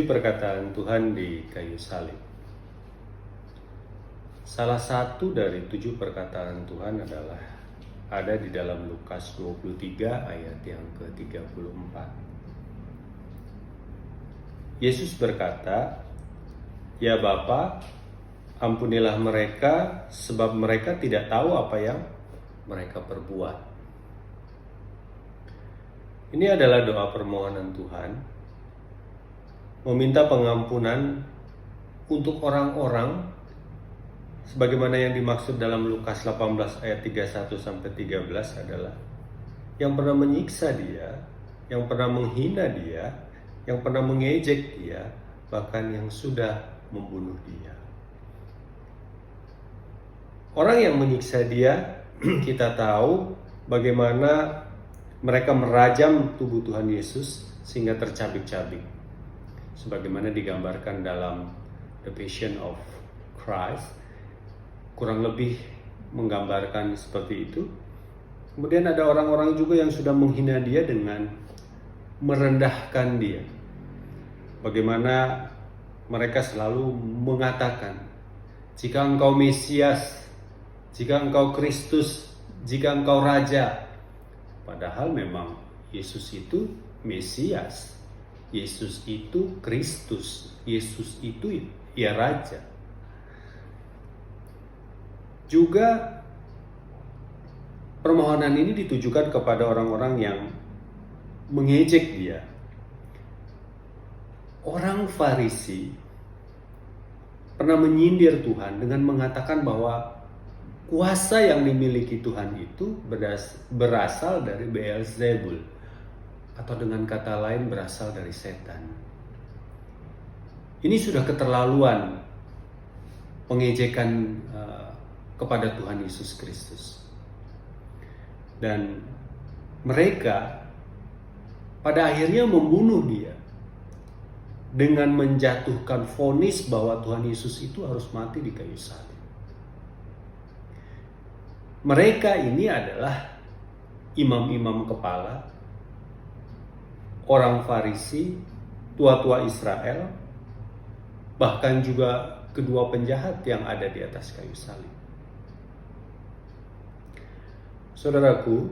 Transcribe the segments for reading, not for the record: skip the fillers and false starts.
7 perkataan Tuhan di kayu salib. Salah satu dari 7 perkataan Tuhan adalah ada di dalam Lukas 23 ayat yang ke-34. Yesus berkata, "Ya Bapa, ampunilah mereka sebab mereka tidak tahu apa yang mereka perbuat." Ini adalah doa permohonan Tuhan, meminta pengampunan untuk orang-orang sebagaimana yang dimaksud dalam Lukas 18 ayat 31 sampai 13 adalah yang pernah menyiksa dia, yang pernah menghina dia, yang pernah mengejek dia, bahkan yang sudah membunuh dia. Orang yang menyiksa dia, kita tahu bagaimana mereka merajam tubuh Tuhan Yesus sehingga tercabik-cabik, sebagaimana digambarkan dalam The Passion of Christ, kurang lebih menggambarkan seperti itu. Kemudian ada orang-orang juga yang sudah menghina dia dengan merendahkan dia. Bagaimana mereka selalu mengatakan, "Jika engkau Mesias, jika engkau Kristus, jika engkau Raja." Padahal memang Yesus itu Mesias, Yesus itu Kristus, Yesus itu ya Raja. Juga permohonan ini ditujukan kepada orang-orang yang mengejek dia. Orang Farisi pernah menyindir Tuhan dengan mengatakan bahwa kuasa yang dimiliki Tuhan itu berasal dari Beelzebul, atau dengan kata lain berasal dari setan. Ini sudah keterlaluan pengejekan kepada Tuhan Yesus Kristus. Dan mereka pada akhirnya membunuh dia dengan menjatuhkan vonis bahwa Tuhan Yesus itu harus mati di kayu salib. Mereka ini adalah imam-imam kepala, orang Farisi, tua-tua Israel, bahkan juga kedua penjahat yang ada di atas kayu salib. Saudaraku,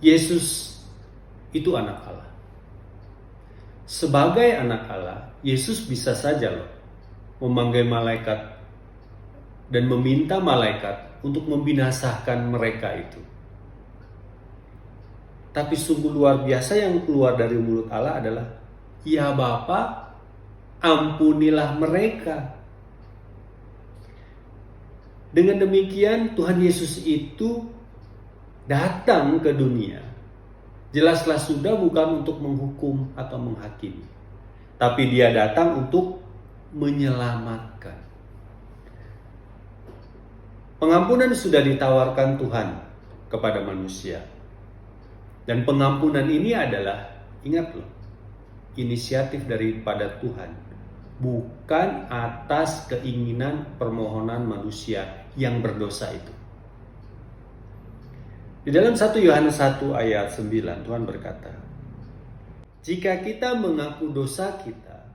Yesus itu anak Allah. Sebagai anak Allah, Yesus bisa saja memanggil malaikat dan meminta malaikat untuk membinasakan mereka itu. Tapi sungguh luar biasa yang keluar dari mulut Allah adalah, "Ya Bapa, ampunilah mereka." Dengan demikian Tuhan Yesus itu datang ke dunia. Jelaslah sudah bukan untuk menghukum atau menghakimi, tapi dia datang untuk menyelamatkan. Pengampunan sudah ditawarkan Tuhan kepada manusia. Dan pengampunan ini adalah, ingat inisiatif daripada Tuhan, bukan atas keinginan permohonan manusia yang berdosa itu. Di dalam 1 Yohanes 1 ayat 9 Tuhan berkata, "Jika kita mengaku dosa kita,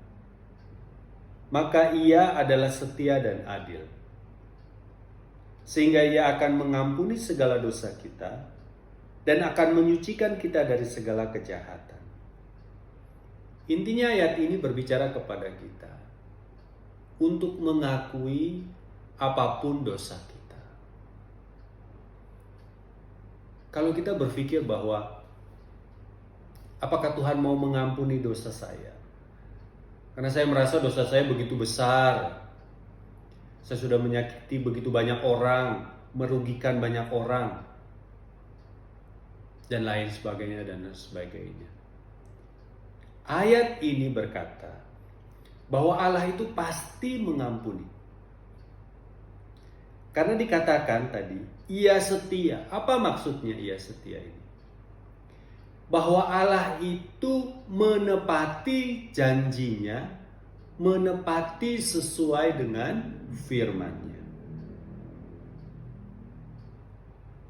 maka Ia adalah setia dan adil, sehingga Ia akan mengampuni segala dosa kita dan akan menyucikan kita dari segala kejahatan." Intinya ayat ini berbicara kepada kita untuk mengakui apapun dosa kita. Kalau kita berpikir bahwa apakah Tuhan mau mengampuni dosa saya? Karena saya merasa dosa saya begitu besar. Saya sudah menyakiti begitu banyak orang, merugikan banyak orang, dan lain sebagainya dan sebagainya. Ayat ini berkata bahwa Allah itu pasti mengampuni. Karena dikatakan tadi, Ia setia. Apa maksudnya Ia setia ini? Bahwa Allah itu menepati janjinya, menepati sesuai dengan firman-Nya.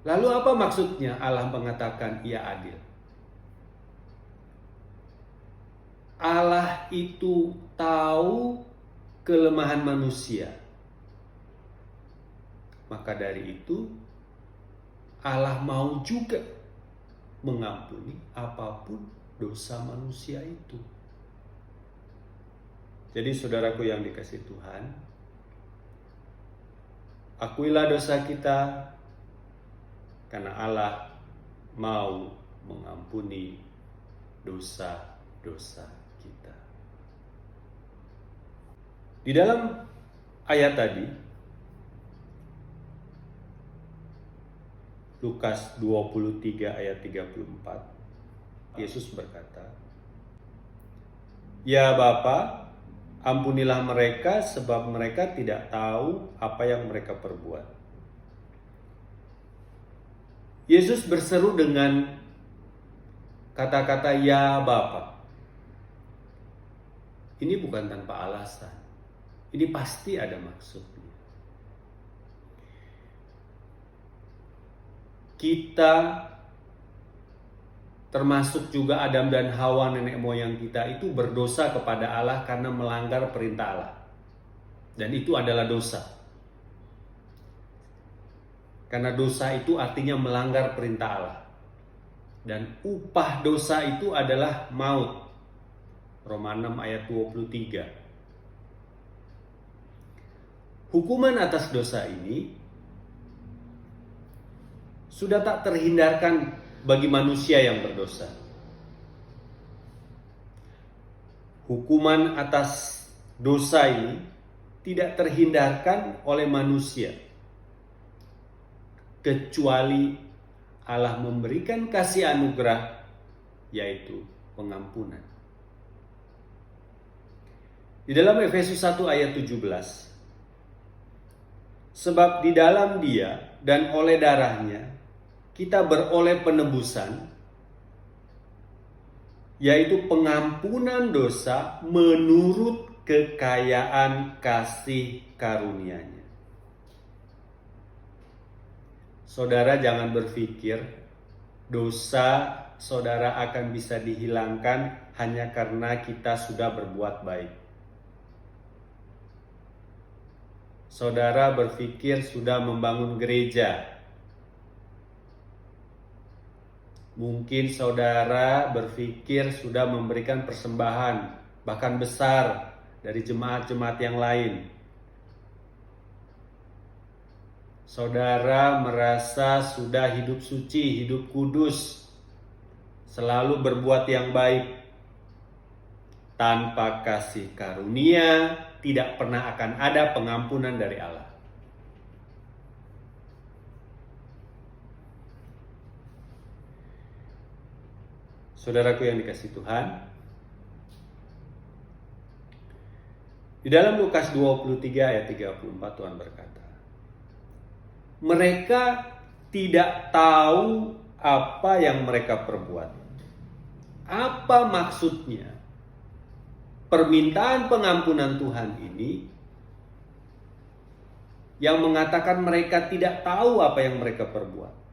Lalu apa maksudnya Allah mengatakan Ia adil? Allah itu tahu kelemahan manusia. Maka dari itu Allah mau juga mengampuni apapun dosa manusia itu. Jadi saudaraku yang dikasihi Tuhan, akuilah dosa kita karena Allah mau mengampuni dosa-dosa kita. Di dalam ayat tadi, Lukas 23 ayat 34, Yesus berkata, "Ya Bapa, ampunilah mereka sebab mereka tidak tahu apa yang mereka perbuat." Yesus berseru dengan kata-kata "Ya Bapa." Ini bukan tanpa alasan. Ini pasti ada maksudnya. Kita, termasuk juga Adam dan Hawa nenek moyang kita, itu berdosa kepada Allah karena melanggar perintah Allah. Dan itu adalah dosa. Karena dosa itu artinya melanggar perintah Allah. Dan upah dosa itu adalah maut. Roma 6 ayat 23. Hukuman atas dosa ini sudah tak terhindarkan bagi manusia yang berdosa. Hukuman atas dosa ini tidak terhindarkan oleh manusia, kecuali Allah memberikan kasih anugerah, yaitu pengampunan. Di dalam Efesus 1 ayat 17, sebab di dalam Dia dan oleh darahnya kita beroleh penebusan, yaitu pengampunan dosa menurut kekayaan kasih karunia-Nya. Saudara jangan berpikir dosa saudara akan bisa dihilangkan hanya karena kita sudah berbuat baik. Saudara berpikir sudah membangun gereja. Mungkin saudara berpikir sudah memberikan persembahan, bahkan besar, dari jemaat-jemaat yang lain. Saudara merasa sudah hidup suci, hidup kudus, selalu berbuat yang baik. Tanpa kasih karunia, tidak pernah akan ada pengampunan dari Allah. Saudaraku yang dikasihi Tuhan, di dalam Lukas 23 ayat 34 Tuhan berkata, mereka tidak tahu apa yang mereka perbuat. Apa maksudnya permintaan pengampunan Tuhan ini yang mengatakan mereka tidak tahu apa yang mereka perbuat?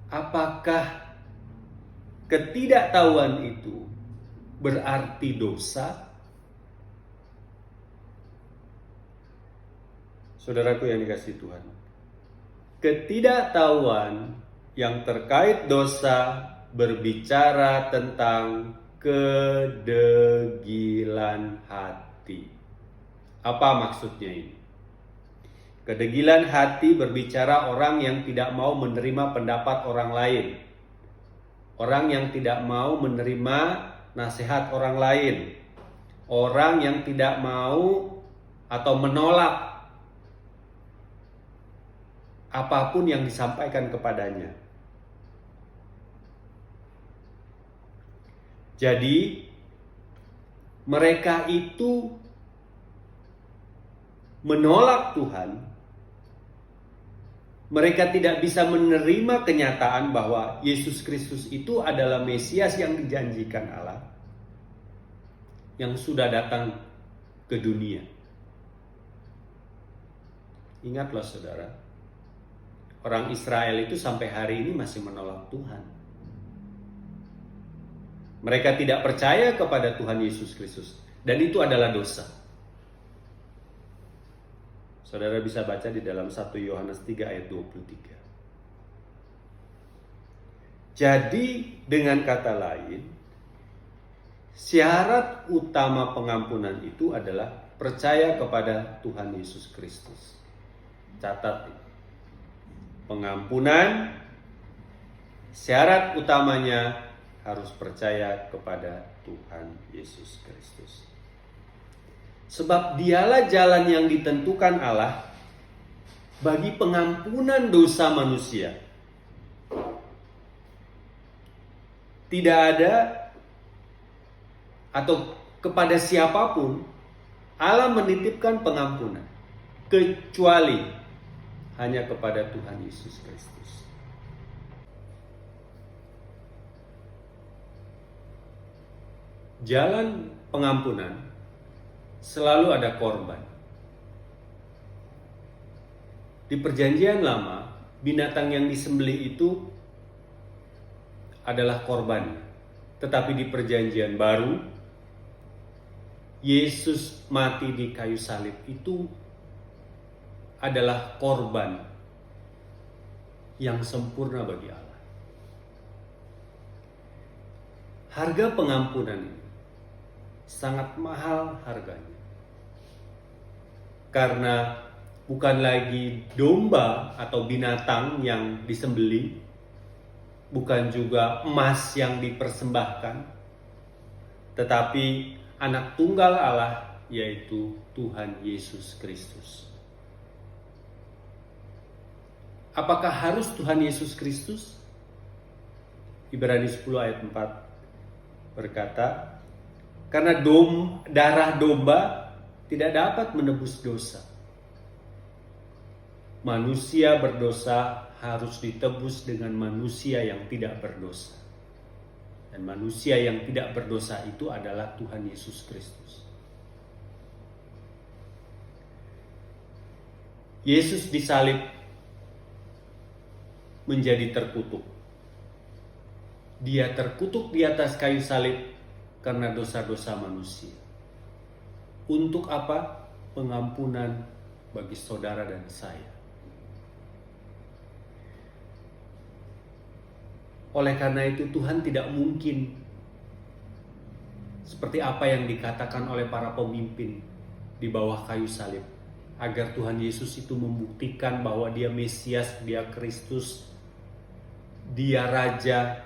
Apakah ketidaktahuan itu berarti dosa? Saudaraku yang dikasihi Tuhan, ketidaktahuan yang terkait dosa berbicara tentang kedegilan hati. Apa maksudnya ini? Kedegilan hati berbicara orang yang tidak mau menerima pendapat orang lain. Orang yang tidak mau menerima nasihat orang lain. Orang yang tidak mau atau menolak apapun yang disampaikan kepadanya. Jadi mereka itu menolak Tuhan. Mereka tidak bisa menerima kenyataan bahwa Yesus Kristus itu adalah Mesias yang dijanjikan Allah, yang sudah datang ke dunia. Ingatlah saudara, orang Israel itu sampai hari ini masih menolak Tuhan. Mereka tidak percaya kepada Tuhan Yesus Kristus, dan itu adalah dosa. Saudara bisa baca di dalam 1 Yohanes 3 ayat 23. Jadi dengan kata lain, syarat utama pengampunan itu adalah percaya kepada Tuhan Yesus Kristus. Catat, pengampunan syarat utamanya harus percaya kepada Tuhan Yesus Kristus. Sebab dialah jalan yang ditentukan Allah bagi pengampunan dosa manusia. Tidak ada atau kepada siapapun Allah menitipkan pengampunan kecuali hanya kepada Tuhan Yesus Kristus. Jalan pengampunan selalu ada korban. Di Perjanjian Lama, binatang yang disembelih itu adalah korban. Tetapi di Perjanjian Baru, Yesus mati di kayu salib itu adalah korban yang sempurna bagi Allah. Harga pengampunan ini sangat mahal harganya. Karena bukan lagi domba atau binatang yang disembelih, bukan juga emas yang dipersembahkan, tetapi anak tunggal Allah, yaitu Tuhan Yesus Kristus. Apakah harus Tuhan Yesus Kristus? Ibrani 10 ayat 4 berkata, karena darah domba tidak dapat menebus dosa. Manusia berdosa harus ditebus dengan manusia yang tidak berdosa. Dan manusia yang tidak berdosa itu adalah Tuhan Yesus Kristus. Yesus disalib menjadi terkutuk. Dia terkutuk di atas kayu salib karena dosa-dosa manusia. Untuk apa? Pengampunan bagi saudara dan saya. Oleh karena itu Tuhan tidak mungkin seperti apa yang dikatakan oleh para pemimpin di bawah kayu salib, agar Tuhan Yesus itu membuktikan bahwa dia Mesias, dia Kristus, dia Raja,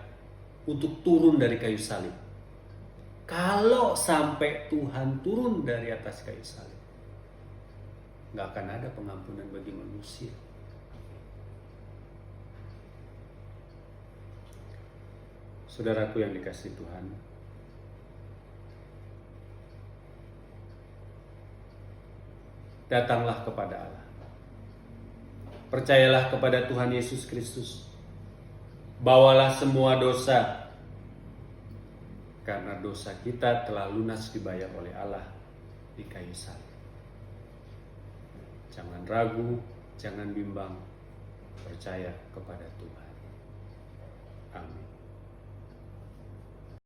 untuk turun dari kayu salib. Kalau sampai Tuhan turun dari atas kayu salib, gak akan ada pengampunan bagi manusia. Saudaraku yang dikasihi Tuhan, datanglah kepada Allah. Percayalah kepada Tuhan Yesus Kristus. Bawalah semua dosa, karena dosa kita telah lunas dibayar oleh Allah di kayu salib. Jangan ragu, jangan bimbang, percaya kepada Tuhan. Amin.